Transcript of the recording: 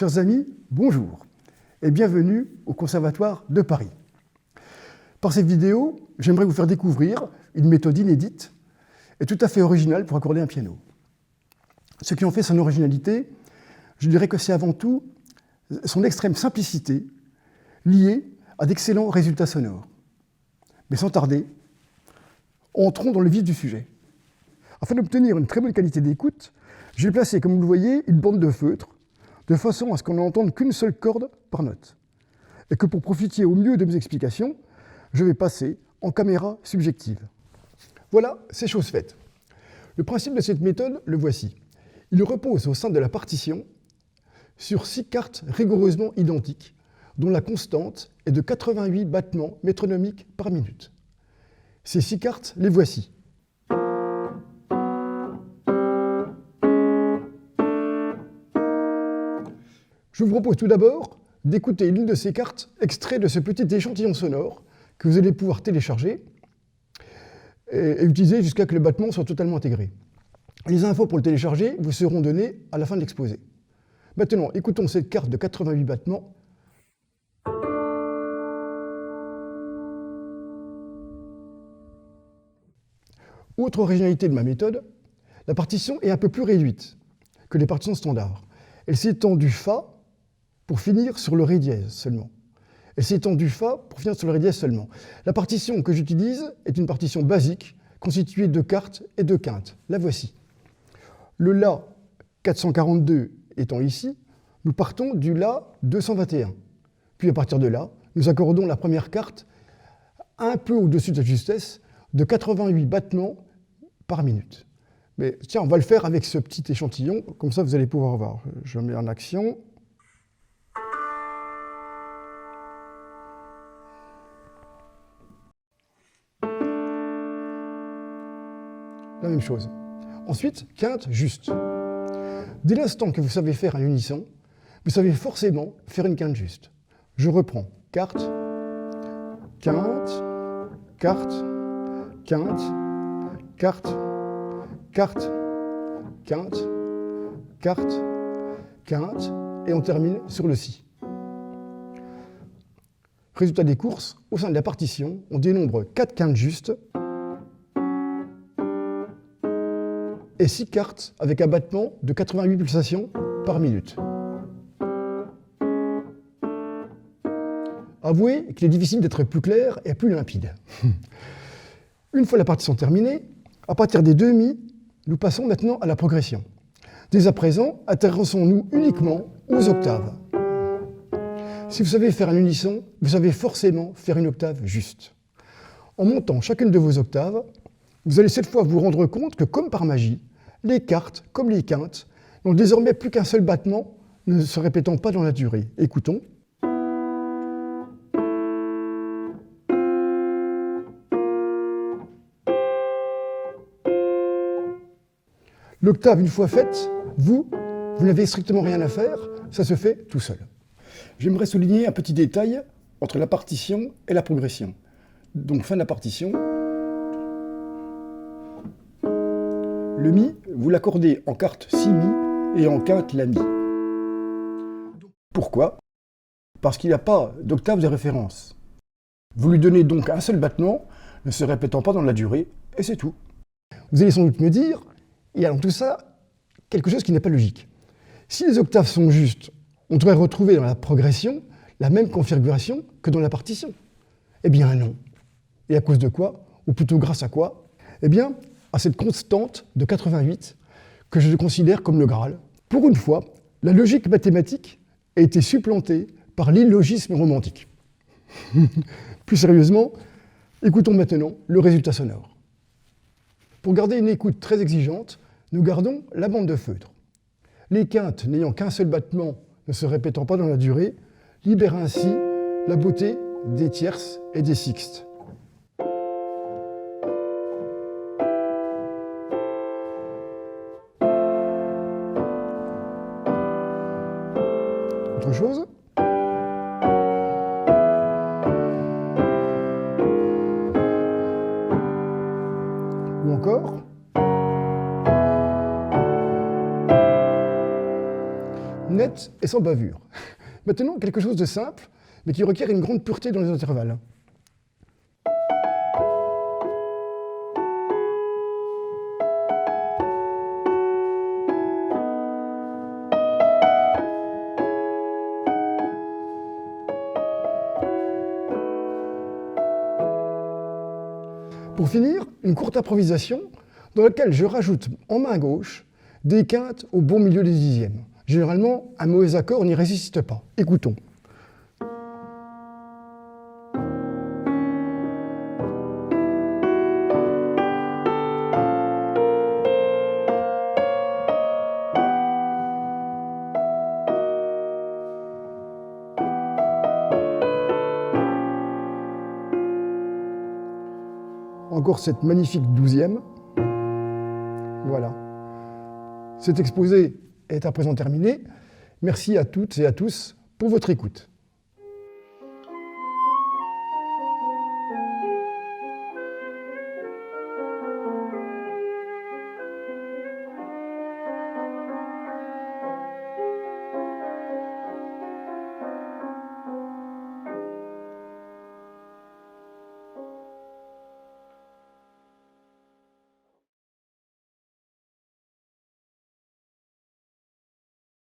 Chers amis, bonjour et bienvenue au Conservatoire de Paris. Par cette vidéo, j'aimerais vous faire découvrir une méthode inédite et tout à fait originale pour accorder un piano. Ce qui en fait son originalité, je dirais que c'est avant tout son extrême simplicité liée à d'excellents résultats sonores. Mais sans tarder, entrons dans le vif du sujet. Afin d'obtenir une très bonne qualité d'écoute, j'ai placé, comme vous le voyez, une bande de feutre, de façon à ce qu'on n'entende qu'une seule corde par note. Et que pour profiter au mieux de mes explications, je vais passer en caméra subjective. Voilà, c'est chose faite. Le principe de cette méthode, le voici. Il repose au sein de la partition sur 6 cartes rigoureusement identiques, dont la constante est de 88 battements métronomiques par minute. Ces 6 cartes, les voici. Je vous propose tout d'abord d'écouter l'une de ces cartes extrait de ce petit échantillon sonore que vous allez pouvoir télécharger et utiliser jusqu'à ce que le battement soit totalement intégré. Les infos pour le télécharger vous seront données à la fin de l'exposé. Maintenant, écoutons cette carte de 88 battements. Autre originalité de ma méthode, la partition est un peu plus réduite que les partitions standards. Elle s'étend du Fa pour finir sur le Ré dièse seulement. Elle s'étend du Fa pour finir sur le Ré dièse seulement. La partition que j'utilise est une partition basique constituée de quartes et de quintes. La voici. Le La 442 étant ici, nous partons du La 221. Puis à partir de là, nous accordons la première carte un peu au-dessus de la justesse de 88 battements par minute. Mais tiens, on va le faire avec ce petit échantillon, comme ça vous allez pouvoir voir. Je mets en action. La même chose. Ensuite, quinte juste. Dès l'instant que vous savez faire un unisson, vous savez forcément faire une quinte juste. Je reprends quarte, quinte, quarte, quinte, quarte, quarte, quinte, quarte, quinte, et on termine sur le Si. Résultat des courses, au sein de la partition, on dénombre 4 quintes justes et 6 quartes avec un battement de 88 pulsations par minute. Avouez qu'il est difficile d'être plus clair et plus limpide. Une fois la partition terminée, à partir des demi, nous passons maintenant à la progression. Dès à présent, intéressons-nous uniquement aux octaves. Si vous savez faire un unisson, vous savez forcément faire une octave juste. En montant chacune de vos octaves, vous allez cette fois vous rendre compte que, comme par magie, les quartes, comme les quintes, n'ont désormais plus qu'un seul battement, ne se répétant pas dans la durée. Écoutons. L'octave, une fois faite, vous n'avez strictement rien à faire, ça se fait tout seul. J'aimerais souligner un petit détail entre la partition et la progression. Donc, fin de la partition. Le Mi, vous l'accordez en quarte Si Mi et en quinte La Mi. Pourquoi? Parce qu'il n'y a pas d'octave de référence. Vous lui donnez donc un seul battement, ne se répétant pas dans la durée, et c'est tout. Vous allez sans doute me dire, il y a dans tout ça quelque chose qui n'est pas logique. Si les octaves sont justes, on devrait retrouver dans la progression la même configuration que dans la partition. Eh bien non. Et à cause de quoi? Ou plutôt grâce à quoi? Eh bien, à cette constante de 88 que je considère comme le Graal. Pour une fois, la logique mathématique a été supplantée par l'illogisme romantique. Plus sérieusement, écoutons maintenant le résultat sonore. Pour garder une écoute très exigeante, nous gardons la bande de feutre. Les quintes n'ayant qu'un seul battement, ne se répétant pas dans la durée, libèrent ainsi la beauté des tierces et des sixtes. Autre chose? Ou encore? Net net et sans bavure. Maintenant, quelque chose de simple, mais qui requiert une grande pureté dans les intervalles. Pour finir, une courte improvisation dans laquelle je rajoute en main gauche des quintes au bon milieu des dixièmes. Généralement, un mauvais accord n'y résiste pas. Écoutons. Encore cette magnifique douzième. Voilà. Cet exposé est à présent terminé. Merci à toutes et à tous pour votre écoute.